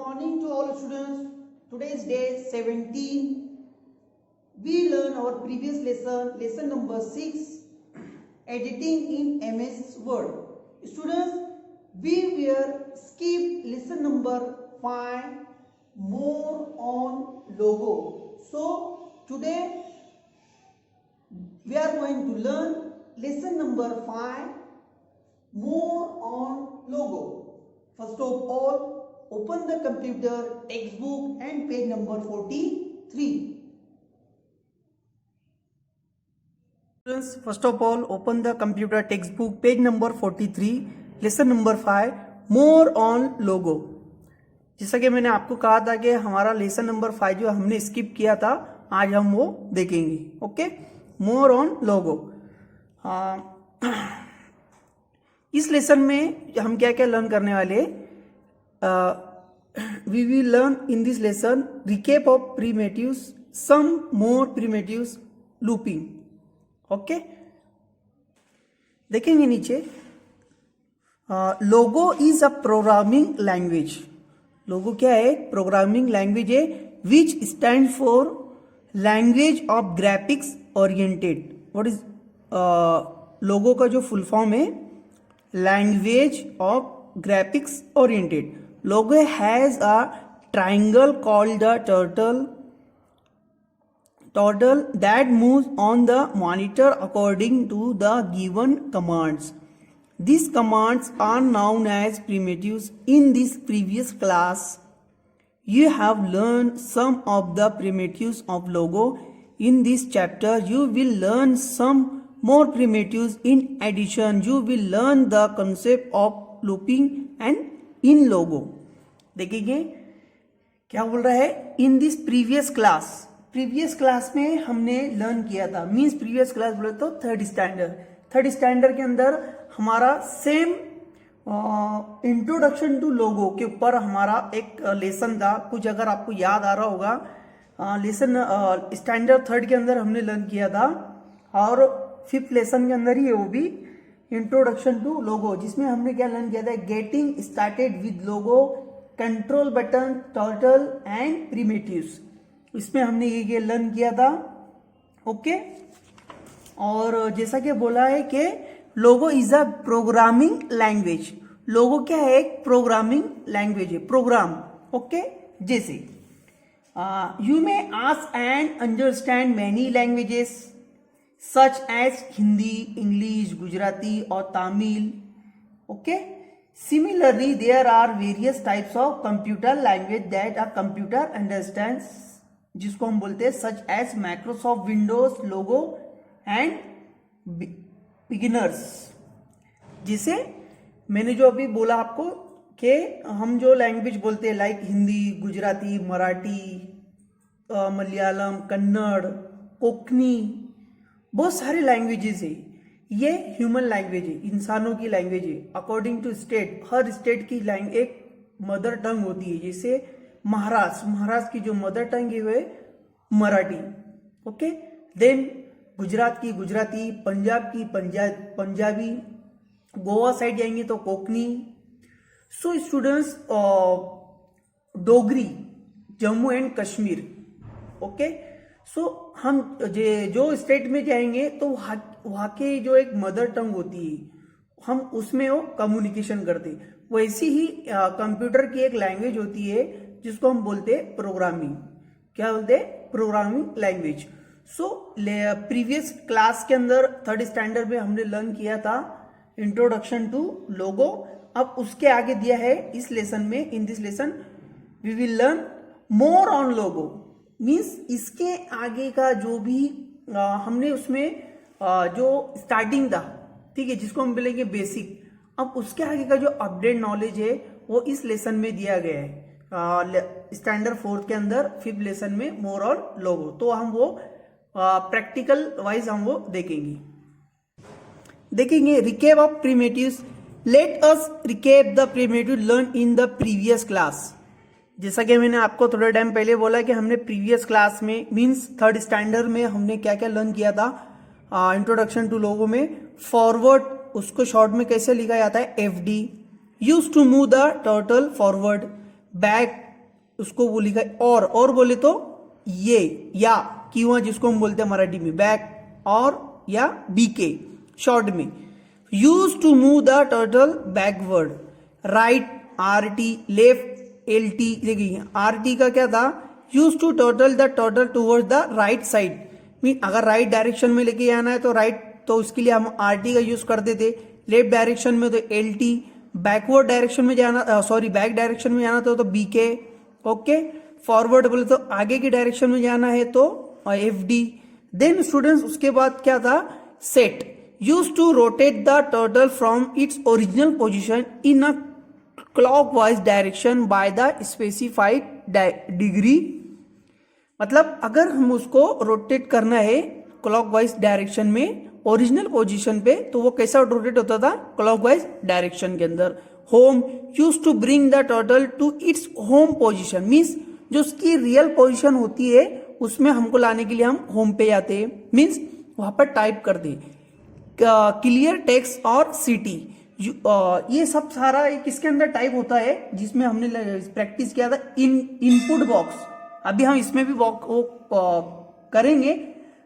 morning to all students. Today is day 17. We learn our previous lesson number 6, editing in MS Word. Students, we will skip lesson number 5, more on logo. So today we are going to learn lesson number 5, more on logo. First of all, open the computer textbook and page number 43. Students, first of all, open the computer textbook page number 43, lesson number 5, more on logo. जैसा कि मैंने आपको कहा था कि हमारा lesson number 5 जो हमने स्किप किया था, आज हम वो देखेंगे. Okay, more on Logo. इस लेसन में हम क्या क्या लर्न करने वाले, we will learn in this lesson recap of primitives, some more primitives, looping. Okay, देखेंगे नीचे. Logo is a programming language. Logo क्या है? प्रोग्रामिंग लैंग्वेज है which stand for language of graphics oriented. What is Logo का जो full form है, language of graphics oriented. Logo has a triangle called the turtle that moves on the monitor according to the given commands. These commands are known as primitives. In this previous class, you have learned some of the primitives of logo. In this chapter, you will learn some more primitives. In addition, you will learn the concept of looping and in logo. देखेंगे क्या बोल रहा है. In this previous class, previous class में हमने learn किया था. Means previous class बोले तो थर्ड स्टैंडर्ड के अंदर हमारा सेम इंट्रोडक्शन टू लोगो के ऊपर हमारा एक लेसन था. कुछ अगर आपको याद आ रहा होगा, लेसन स्टैंडर्ड थर्ड के अंदर हमने लर्न किया था. और फिफ्थ लेसन के अंदर ही है वो भी, इंट्रोडक्शन टू लोगो, जिसमें हमने क्या लर्न किया था, getting started with Logo, control button, turtle and primitives. इसमें हमने ये लर्न किया था. ओके, और जैसा कि बोला है कि Logo is a programming language. Logo क्या है? एक प्रोग्रामिंग लैंग्वेज है, प्रोग्राम. ओके, जैसे you may ask and understand many languages such as Hindi, English, Gujarati or Tamil. Okay. Similarly, there are various types of computer language that a computer understands, जिसको हम बोलते हैं such as Microsoft Windows, Logo and beginners. जिसे मैंने जो अभी बोला आपको कि हम जो लैंग्वेज बोलते हैं लाइक हिंदी, गुजराती, मराठी, मलयालम, कन्नड़, कोंकणी, बहुत सारे लैंग्वेजेस है. ये ह्यूमन लैंग्वेज है, इंसानों की लैंग्वेज है. अकॉर्डिंग टू स्टेट, हर स्टेट की एक मदर टंग होती है. जैसे महाराष्ट्र की जो मदर टंग है मराठी. ओके, देन गुजरात की गुजराती, पंजाब की पंजाबी, गोवा साइड जाएंगे तो Konkani. So students, Dogri, Jammu and Kashmir. Okay, so हम जो स्टेट में जाएंगे तो वहाँ के जो एक मदर टंग होती है, हम उसमें वो कम्युनिकेशन करते. वैसी ही कंप्यूटर की एक लैंग्वेज होती है जिसको हम बोलते हैं प्रोग्रामिंग. क्या बोलते हैं? Programming language. So previous class के अंदर थर्ड स्टैंडर्ड में हमने लर्न किया था इंट्रोडक्शन टू लोगो. अब उसके आगे दिया है इस लेसन में, in this lesson we will learn more on logo. Means इसके आगे का जो भी हमने उसमें जो स्टार्टिंग था, ठीक है, जिसको हम बोलेंगे बेसिक. अब उसके आगे का जो अपडेट नॉलेज है वो इस लेसन में दिया गया है, स्टैंडर्ड फोर्थ के अंदर फिफ्थ लेसन में मोर ऑन लोगो. तो हम वो प्रैक्टिकल वाइज हम वो देखेंगे. Recap of primitives. Let us recap the primitive learn in the previous class. जैसा कि मैंने आपको थोड़ा टाइम पहले बोला कि हमने प्रीवियस क्लास में मींस थर्ड स्टैंडर्ड में हमने क्या क्या लर्न किया था. इंट्रोडक्शन टू लोगो में फॉरवर्ड, उसको शॉर्ट में कैसे लिखा जाता है, FD. Use to move the turtle forward. Back उसको वो लिखा है और बोले तो ये या किंवा जिसको हम बोलते हैं मराठी में बैक और या बीके शॉर्ट में। Use to move the turtle backward, right RT, left LT। देखिए RT का क्या था, use to turtle the turtle towards the right side, mean अगर राइट डायरेक्शन में लेके आना है तो राइट, तो उसके लिए हम RT का यूज करते थे। लेफ्ट डायरेक्शन में तो LT, बैकवर्ड डायरेक्शन में जाना बैक डायरेक्शन में जाना तो BK। ओके, फॉरवर्ड बोले तो आगे की डायरेक्शन में जाना है तो FD। देन स्टूडेंट्स उसके बाद क्या था, set, use to rotate the turtle from its original position in a clockwise direction by the specified degree. मतलब अगर हम उसको रोटेट करना है क्लॉकवाइज डायरेक्शन में ओरिजिनल पोजीशन पे, तो वो कैसा रोटेट होता था, क्लॉकवाइज डायरेक्शन के अंदर। Home, use to bring the turtle to its home position, means जो उसकी रियल पोजीशन होती है उसमें हमको लाने के लिए हम होम पे जाते हैं, मीन्स वहां पर टाइप कर दे। क्लियर टेक्स्ट और सिटी, ये सब सारा किसके अंदर टाइप होता है, जिसमें हमने प्रैक्टिस किया था इनपुट बॉक्स। अभी हम इसमें भी करेंगे।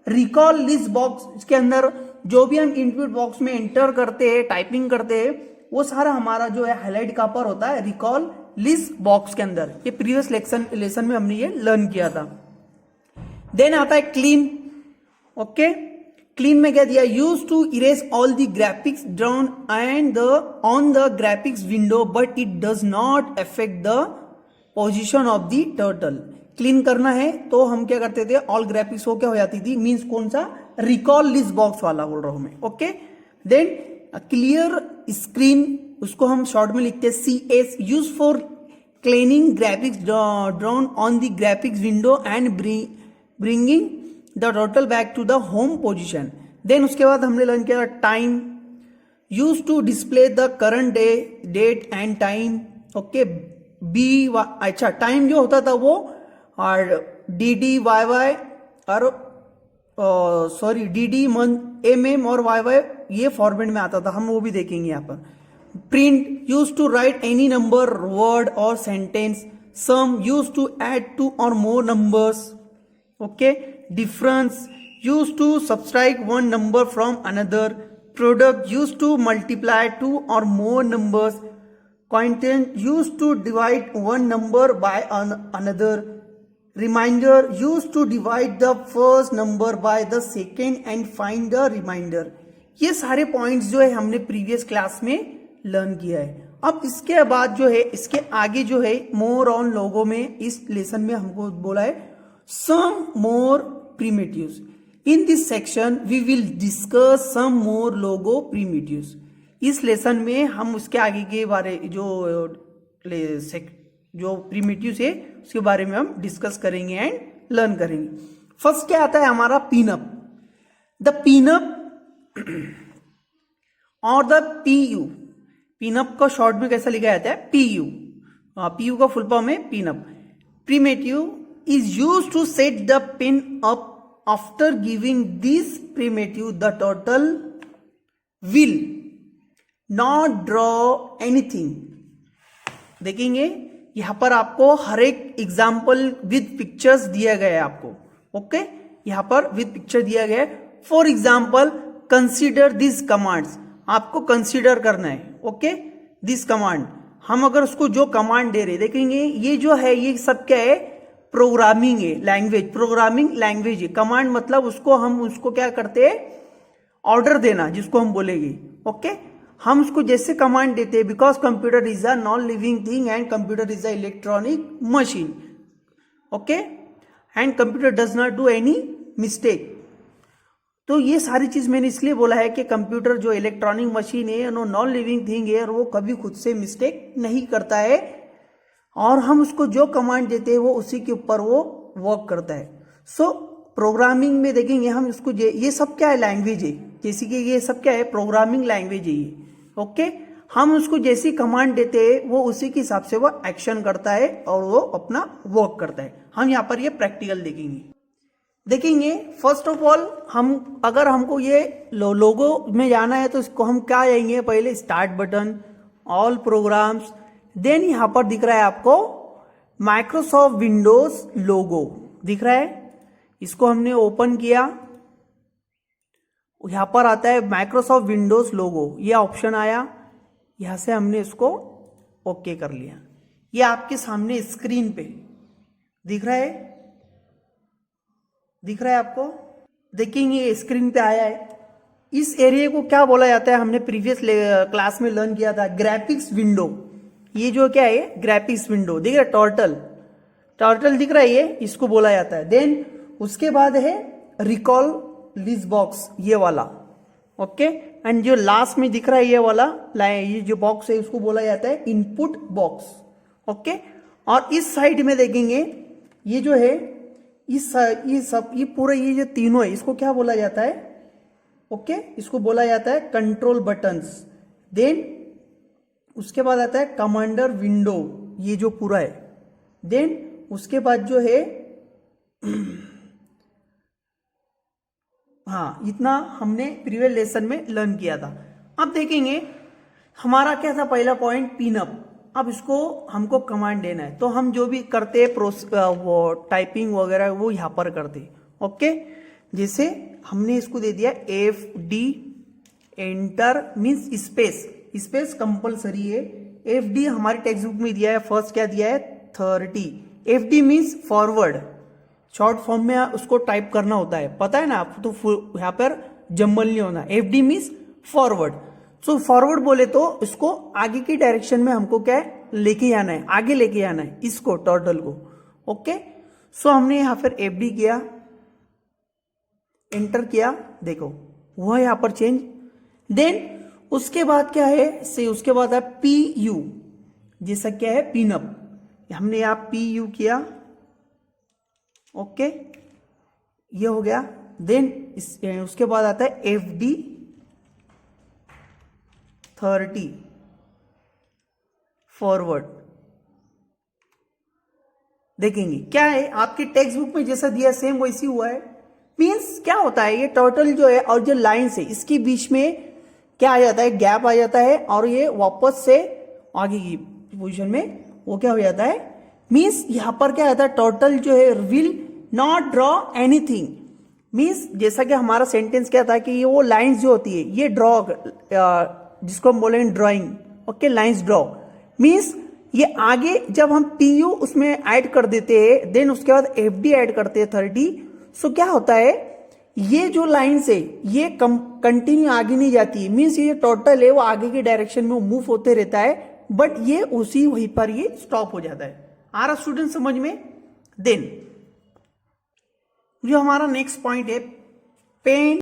रिकॉल लिस्ट बॉक्स, इसके अंदर जो भी हम इनपुट बॉक्स में एंटर करते हैं, टाइपिंग करते हैं, वो सारा हमारा जो है हाईलाइट का पर होता है रिकॉल लिस्ट बॉक्स के अंदर। ये प्रीवियस लेसन में हमने ये लर्न किया था। देन आता है क्लीन। ओके, क्लीन में क्या दिया, use to erase all the graphics drawn and on the graphics window but it does not affect the position of the turtle. Clean करना है तो हम क्या करते थे, ऑल ग्राफिक्स हो क्या हो जाती थी, मीन्स कौन सा, रिकॉल लिस्ट बॉक्स वाला बोल रहा हूं मैं। ओके, देन क्लियर स्क्रीन, उसको हम शॉर्ट में लिखते हैं CS, use for cleaning graphics drawn on the graphics window and bringing the turtle back to the home position. Then उसके बाद हमने लर्न किया time, use to display the current date and time. Okay, अच्छा time जो होता था वो और DDYY और DD मंथ, MM और YY ये फॉर्मेट में आता था, हम वो भी देखेंगे यहाँ पर। Print, use to write any number, word और sentence. Sum, use to add 2 or more numbers. Okay, difference, use to subtract one number from another. Product, use to multiply 2 or more numbers. Content, used to divide one number by another. Reminder, used to divide the first number by the second and find the remainder. ये सारे points जो है हमने previous class में learn किया है। अब इसके बाद जो है, इसके आगे जो है मोर ऑन लोगो में, इस लेसन में हमको बोला है some more primitives. In this section we will discuss some more Logo primitives. इस लेसन में हम उसके आगे के बारे जो प्रीमिटिव्स है उसके बारे में हम डिस्कस करेंगे एंड लर्न करेंगे। फर्स्ट क्या आता है हमारा, पिनअप। द पिनअप और द PU, पिनअप का शॉर्ट में कैसा लिखा जाता है, PU। PU का फुल फॉर्म है pen up. Primitive is use to set the pen up after giving this primitive the turtle will not draw anything. देखेंगे यहां पर आपको हर एक एग्जाम्पल विद पिक्चर्स दिया गया है आपको। ओके, यहां पर विद पिक्चर दिया गया है। For example, consider this commands, आपको कंसीडर करना है। ओके, दिस कमांड, हम अगर उसको जो कमांड दे रहे, देखेंगे ये जो है ये सब क्या है, प्रोग्रामिंग है, लैंग्वेज, प्रोग्रामिंग लैंग्वेज है। कमांड मतलब उसको क्या करते हैं, ऑर्डर देना जिसको हम बोलेंगे। ओके, हम उसको जैसे कमांड देते हैं, because computer is a non living thing and computer is a electronic machine. Okay, and computer does not do any mistake. तो ये सारी चीज मैंने इसलिए बोला है कि कंप्यूटर जो इलेक्ट्रॉनिक मशीन है, नॉन लिविंग थिंग है, और वो कभी खुद से मिस्टेक नहीं करता है, और हम उसको जो कमांड देते हैं वो उसी के ऊपर वो वर्क करता है। सो प्रोग्रामिंग में देखेंगे हम इसको, ये सब क्या है, लैंग्वेज है। जैसे कि ये सब क्या है, प्रोग्रामिंग लैंग्वेज है ये। ओके, हम उसको जैसी कमांड देते हैं वो उसी के हिसाब से वो एक्शन करता है और वो अपना वर्क करता है। हम यहाँ पर ये प्रैक्टिकल देखेंगे। फर्स्ट ऑफ ऑल, हम अगर हमको ये लोगो में जाना है तो इसको हम क्या जाएंगे, पहले start button, all programs, then यहाँ पर दिख रहा है आपको माइक्रोसॉफ्ट विंडोज लोगो दिख रहा है, इसको हमने ओपन किया, यहां पर आता है माइक्रोसॉफ्ट विंडोज लोगो, ये ऑप्शन आया, यहां से हमने इसको ओके कर लिया। ये आपके सामने स्क्रीन पे दिख रहा है, दिख रहा है आपको, देखेंगे ये स्क्रीन पे आया है। इस एरिया को क्या बोला जाता है, हमने प्रीवियस क्लास में लर्न किया था, ग्राफिक्स विंडो। ये जो क्या है ग्राफिक्स विंडो दिख रहा है, टर्टल दिख रहा है, ये इसको बोला जाता है। देन उसके बाद है रिकॉल लिस्ट बॉक्स, ये वाला, ओके। एंड जो लास्ट में दिख रहा है ये वाला ये जो बॉक्स है उसको बोला जाता है इनपुट बॉक्स, ओके। और इस साइड में देखेंगे ये जो है ये पूरा ये जो तीनों है इसको क्या बोला जाता है, ओके, इसको बोला जाता है कंट्रोल बटन्स। देन उसके बाद आता है कमांडर विंडो, ये जो पूरा है। देन उसके बाद जो है हाँ, इतना हमने प्रीवियस लेसन में लर्न किया था। अब देखेंगे हमारा क्या था पहला पॉइंट, पिनअप। अब इसको हमको कमांड देना है, तो हम जो भी करते हैं वो टाइपिंग वगैरह वो यहां पर करते, ओके। जैसे हमने इसको दे दिया FD enter means space compulsory है। FD हमारी टेक्स्ट बुक में दिया है, फर्स्ट क्या दिया है 30। FD means forward, short form में उसको टाइप करना होता है, पता है ना आपको, तो यहाँ पर जम्बल नहीं होना। FD means forward, so forward बोले तो इसको आगे की डायरेक्शन में हमको क्या है लेके आना है, आगे लेके आना है इसको, टर्टल को, ओके। सो हमने यहां पर FD किया, एंटर किया, देखो वह यहां पर चेंज। देन उसके बाद क्या है उसके बाद है PU, जैसा क्या है पिनअप, हमने यहां PU किया, ओके, ये हो गया। देन उसके बाद आता है FD 30 फॉरवर्ड। देखेंगे क्या है आपके टेक्स्ट बुक में जैसा दिया सेम वैसी हुआ है। मीन्स क्या होता है, ये टर्टल जो है और जो लाइन्स है इसके बीच में क्या आ जाता है, गैप आ जाता है, और ये वापस से आगे की पोजीशन में वो क्या हो जाता है। मीन्स यहां पर क्या आता है, टर्टल जो है will not draw anything. Means जैसा कि हमारा सेंटेंस क्या था कि ये वो लाइंस जो होती है ये ड्रॉ, जिसको हम बोलेंगे drawing, okay, lines draw. Means ये आगे जब हम PU उसमें ऐड कर देते हैं, देन उसके बाद FD ऐड करते हैं 30, सो क्या होता है ये जो लाइंस है ये कंटिन्यू आगे नहीं जाती है। मीन्स ये टोटल है वो आगे की डायरेक्शन में मूव होते रहता है, बट ये उसी वहीं पर ये स्टॉप हो जाता है। आ रहा स्टूडेंट समझ में। देन जो हमारा नेक्स्ट पॉइंट है पेन